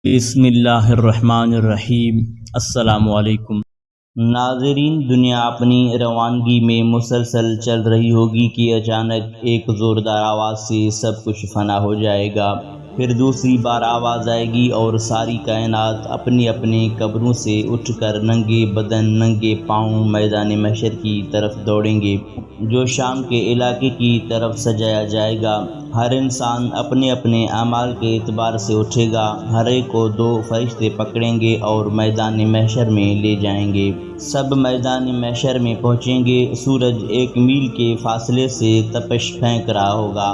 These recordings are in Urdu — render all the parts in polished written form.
بسم اللہ الرحمن الرحیم۔ السلام علیکم ناظرین، دنیا اپنی روانگی میں مسلسل چل رہی ہوگی کہ اچانک ایک زوردار آواز سے سب کچھ فنا ہو جائے گا، پھر دوسری بار آواز آئے گی اور ساری کائنات اپنی اپنی قبروں سے اٹھ کر ننگے بدن ننگے پاؤں میدان محشر کی طرف دوڑیں گے، جو شام کے علاقے کی طرف سجایا جائے گا۔ ہر انسان اپنے اپنے اعمال کے اعتبار سے اٹھے گا، ہر ایک کو دو فرشتے پکڑیں گے اور میدان محشر میں لے جائیں گے۔ سب میدان محشر میں پہنچیں گے، سورج 1 میل کے فاصلے سے تپش پھینک رہا ہوگا،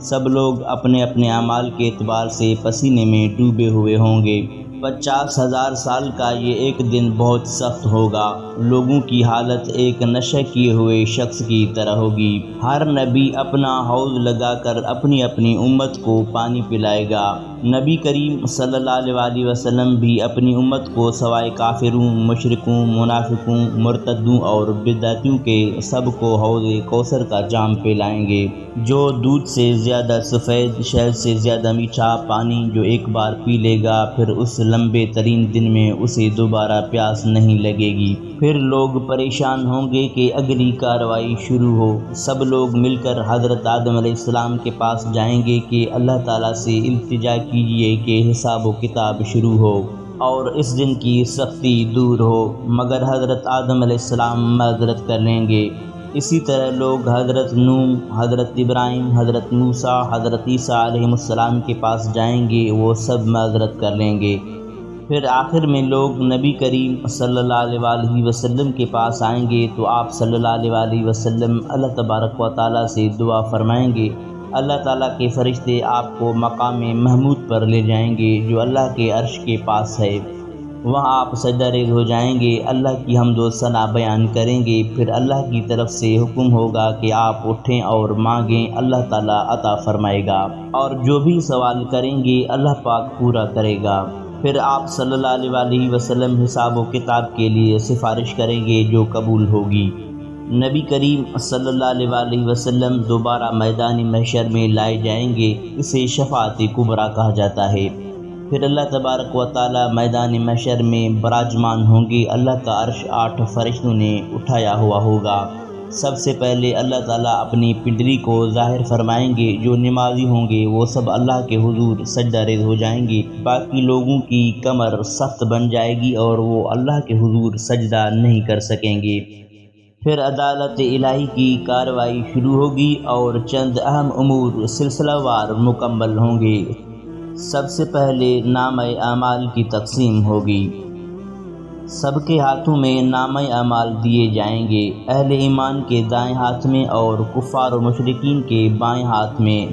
سب لوگ اپنے اپنے اعمال کے اعتبار سے پسینے میں ڈوبے ہوئے ہوں گے۔ 50,000 سال کا یہ ایک دن بہت سخت ہوگا، لوگوں کی حالت ایک نشہ کیے ہوئے شخص کی طرح ہوگی۔ ہر نبی اپنا حوض لگا کر اپنی اپنی امت کو پانی پلائے گا۔ نبی کریم صلی اللہ علیہ وسلم بھی اپنی امت کو سوائے کافروں، مشرکوں، منافقوں، مرتدوں اور بدعتیوں کے سب کو حوض کوثر کا جام پلائیں گے، جو دودھ سے زیادہ سفید، شہد سے زیادہ میٹھا پانی، جو ایک بار پی لے گا پھر اس لمبے ترین دن میں اسے دوبارہ پیاس نہیں لگے گی۔ پھر لوگ پریشان ہوں گے کہ اگلی کارروائی شروع ہو۔ سب لوگ مل کر حضرت آدم علیہ السلام کے پاس جائیں گے کہ اللہ تعالیٰ سے التجا کیجیے کہ حساب و کتاب شروع ہو اور اس دن کی سختی دور ہو، مگر حضرت آدم علیہ السلام معذرت کر لیں گے۔ اسی طرح لوگ حضرت نوح، حضرت ابراہیم، حضرت موسیٰ، حضرت عیسیٰ علیہ السلام کے پاس جائیں گے، وہ سب معذرت کر لیں گے۔ پھر آخر میں لوگ نبی کریم صلی اللہ علیہ وسلم کے پاس آئیں گے تو آپ صلی اللہ علیہ وسلم اللہ تبارک و تعالیٰ سے دعا فرمائیں گے، اللہ تعالیٰ کے فرشتے آپ کو مقام محمود پر لے جائیں گے جو اللہ کے عرش کے پاس ہے، وہاں آپ سجدہ ریز ہو جائیں گے، اللہ کی حمد و ثنا بیان کریں گے، پھر اللہ کی طرف سے حکم ہوگا کہ آپ اٹھیں اور مانگیں، اللہ تعالیٰ عطا فرمائے گا، اور جو بھی سوال کریں گے اللہ پاک پورا کرے گا۔ پھر آپ صلی اللہ علیہ وسلم حساب و کتاب کے لیے سفارش کریں گے جو قبول ہوگی۔ نبی کریم صلی اللہ علیہ وسلم دوبارہ میدان محشر میں لائے جائیں گے، اسے شفاعت کبریٰ کہا جاتا ہے۔ پھر اللہ تبارک و تعالیٰ میدان محشر میں براجمان ہوں گے، اللہ کا عرش 8 فرشتوں نے اٹھایا ہوا ہوگا۔ سب سے پہلے اللہ تعالیٰ اپنی پنڈلی کو ظاہر فرمائیں گے، جو نمازی ہوں گے وہ سب اللہ کے حضور سجدہ ریز ہو جائیں گے، باقی لوگوں کی کمر سخت بن جائے گی اور وہ اللہ کے حضور سجدہ نہیں کر سکیں گے۔ پھر عدالت الہی کی کارروائی شروع ہوگی اور چند اہم امور سلسلہ وار مکمل ہوں گے۔ سب سے پہلے نامہ اعمال کی تقسیم ہوگی، سب کے ہاتھوں میں نامہ اعمال دیے جائیں گے، اہل ایمان کے دائیں ہاتھ میں اور کفار و مشرکین کے بائیں ہاتھ میں۔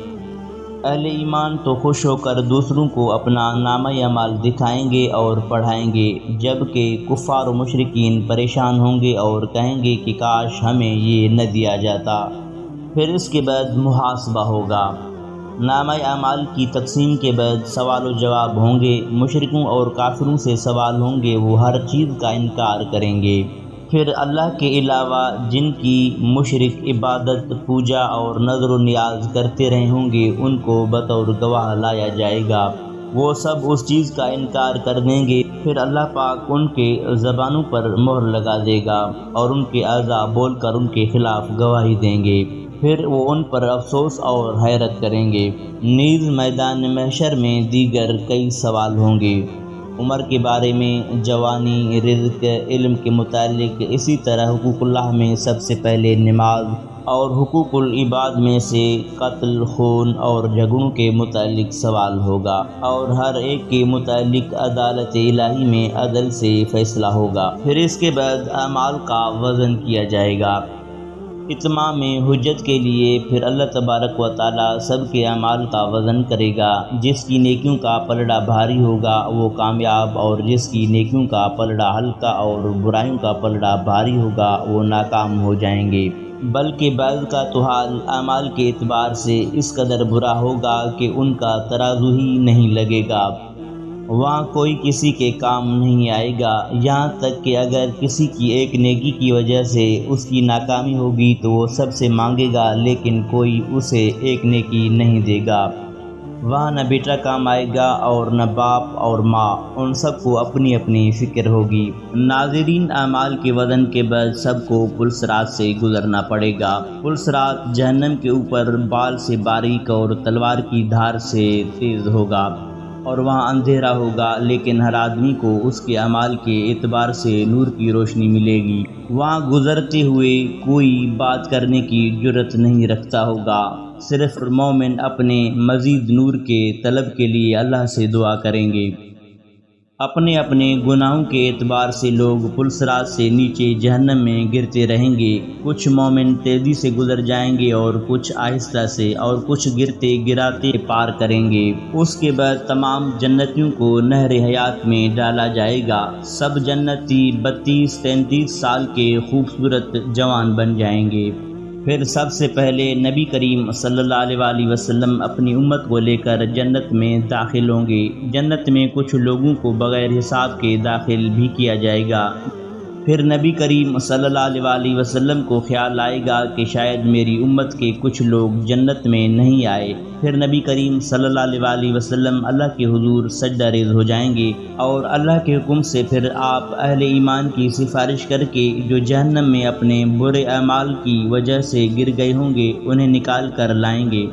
اہل ایمان تو خوش ہو کر دوسروں کو اپنا نامہ اعمال دکھائیں گے اور پڑھائیں گے، جبکہ کفار و مشرکین پریشان ہوں گے اور کہیں گے کہ کاش ہمیں یہ نہ دیا جاتا۔ پھر اس کے بعد محاسبہ ہوگا۔ نامہ اعمال کی تقسیم کے بعد سوال و جواب ہوں گے، مشرکوں اور کافروں سے سوال ہوں گے، وہ ہر چیز کا انکار کریں گے۔ پھر اللہ کے علاوہ جن کی مشرک عبادت، پوجا اور نظر و نیاز کرتے رہے ہوں گے ان کو بطور گواہ لایا جائے گا، وہ سب اس چیز کا انکار کر دیں گے۔ پھر اللہ پاک ان کے زبانوں پر مہر لگا دے گا اور ان کے اعضاء بول کر ان کے خلاف گواہی دیں گے، پھر وہ ان پر افسوس اور حیرت کریں گے۔ نیز میدان محشر میں دیگر کئی سوال ہوں گے، عمر کے بارے میں، جوانی، رزق، علم کے متعلق، اسی طرح حقوق اللہ میں سب سے پہلے نماز، اور حقوق العباد میں سے قتل، خون اور جھگڑوں کے متعلق سوال ہوگا، اور ہر ایک کے متعلق عدالت الہی میں عدل سے فیصلہ ہوگا۔ پھر اس کے بعد اعمال کا وزن کیا جائے گا اتمام حجت کے لیے، پھر اللہ تبارک و تعالیٰ سب کے اعمال کا وزن کرے گا، جس کی نیکیوں کا پلڑا بھاری ہوگا وہ کامیاب، اور جس کی نیکیوں کا پلڑا ہلکا اور برائیوں کا پلڑا بھاری ہوگا وہ ناکام ہو جائیں گے، بلکہ بعض کا تو حال اعمال کے اعتبار سے اس قدر برا ہوگا کہ ان کا ترازو ہی نہیں لگے گا، وہاں کوئی کسی کے کام نہیں آئے گا، یہاں تک کہ اگر کسی کی ایک نیکی کی وجہ سے اس کی ناکامی ہوگی تو وہ سب سے مانگے گا لیکن کوئی اسے ایک نیکی نہیں دے گا۔ وہاں نہ بیٹا کام آئے گا اور نہ باپ اور ماں، ان سب کو اپنی اپنی فکر ہوگی۔ ناظرین، اعمال کے وزن کے بعد سب کو پلسرات سے گزرنا پڑے گا۔ پلسرات جہنم کے اوپر بال سے باریک اور تلوار کی دھار سے تیز ہوگا، اور وہاں اندھیرا ہوگا، لیکن ہر آدمی کو اس کے اعمال کے اعتبار سے نور کی روشنی ملے گی۔ وہاں گزرتے ہوئے کوئی بات کرنے کی جرأت نہیں رکھتا ہوگا، صرف مومن اپنے مزید نور کے طلب کے لیے اللہ سے دعا کریں گے۔ اپنے اپنے گناہوں کے اعتبار سے لوگ پلسرات سے نیچے جہنم میں گرتے رہیں گے۔ کچھ مومن تیزی سے گزر جائیں گے اور کچھ آہستہ سے، اور کچھ گرتے گراتے پار کریں گے۔ اس کے بعد تمام جنتیوں کو نہر حیات میں ڈالا جائے گا۔ سب جنتی 32-33 سال کے خوبصورت جوان بن جائیں گے۔ پھر سب سے پہلے نبی کریم صلی اللہ علیہ وآلہ وسلم اپنی امت کو لے کر جنت میں داخل ہوں گے۔ جنت میں کچھ لوگوں کو بغیر حساب کے داخل بھی کیا جائے گا۔ پھر نبی کریم صلی اللہ علیہ وآلہ وسلم کو خیال آئے گا کہ شاید میری امت کے کچھ لوگ جنت میں نہیں آئے۔ پھر نبی کریم صلی اللہ علیہ وآلہ وسلم اللہ کے حضور سجدہ ریز ہو جائیں گے، اور اللہ کے حکم سے پھر آپ اہل ایمان کی سفارش کر کے جو جہنم میں اپنے برے اعمال کی وجہ سے گر گئے ہوں گے انہیں نکال کر لائیں گے۔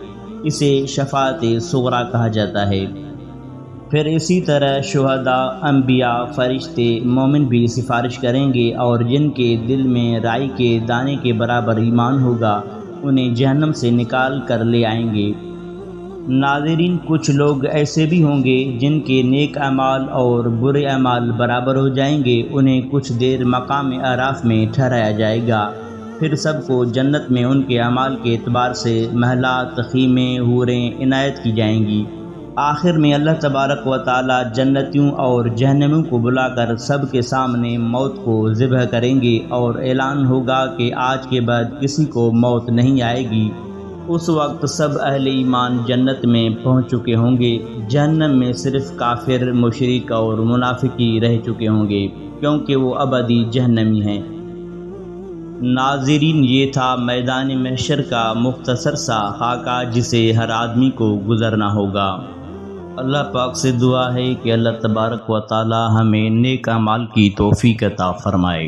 اسے شفاعت صغریٰ کہا جاتا ہے۔ پھر اسی طرح شہداء، انبیاء، فرشتے، مومن بھی سفارش کریں گے، اور جن کے دل میں رائی کے دانے کے برابر ایمان ہوگا انہیں جہنم سے نکال کر لے آئیں گے۔ ناظرین، کچھ لوگ ایسے بھی ہوں گے جن کے نیک اعمال اور برے اعمال برابر ہو جائیں گے، انہیں کچھ دیر مقام اعراف میں ٹھہرایا جائے گا۔ پھر سب کو جنت میں ان کے اعمال کے اعتبار سے محلات، خیمے، حوریں عنایت کی جائیں گی۔ آخر میں اللہ تبارک و تعالی جنتیوں اور جہنمیوں کو بلا کر سب کے سامنے موت کو ذبح کریں گے، اور اعلان ہوگا کہ آج کے بعد کسی کو موت نہیں آئے گی۔ اس وقت سب اہل ایمان جنت میں پہنچ چکے ہوں گے۔ جہنم میں صرف کافر، مشرک اور منافق ہی رہ چکے ہوں گے، کیونکہ وہ ابدی جہنمی ہیں۔ ناظرین، یہ تھا میدان محشر کا مختصر سا خاکہ جسے ہر آدمی کو گزرنا ہوگا۔ اللہ پاک سے دعا ہے کہ اللہ تبارک و تعالی ہمیں نیک اعمال کی توفیق عطا فرمائے۔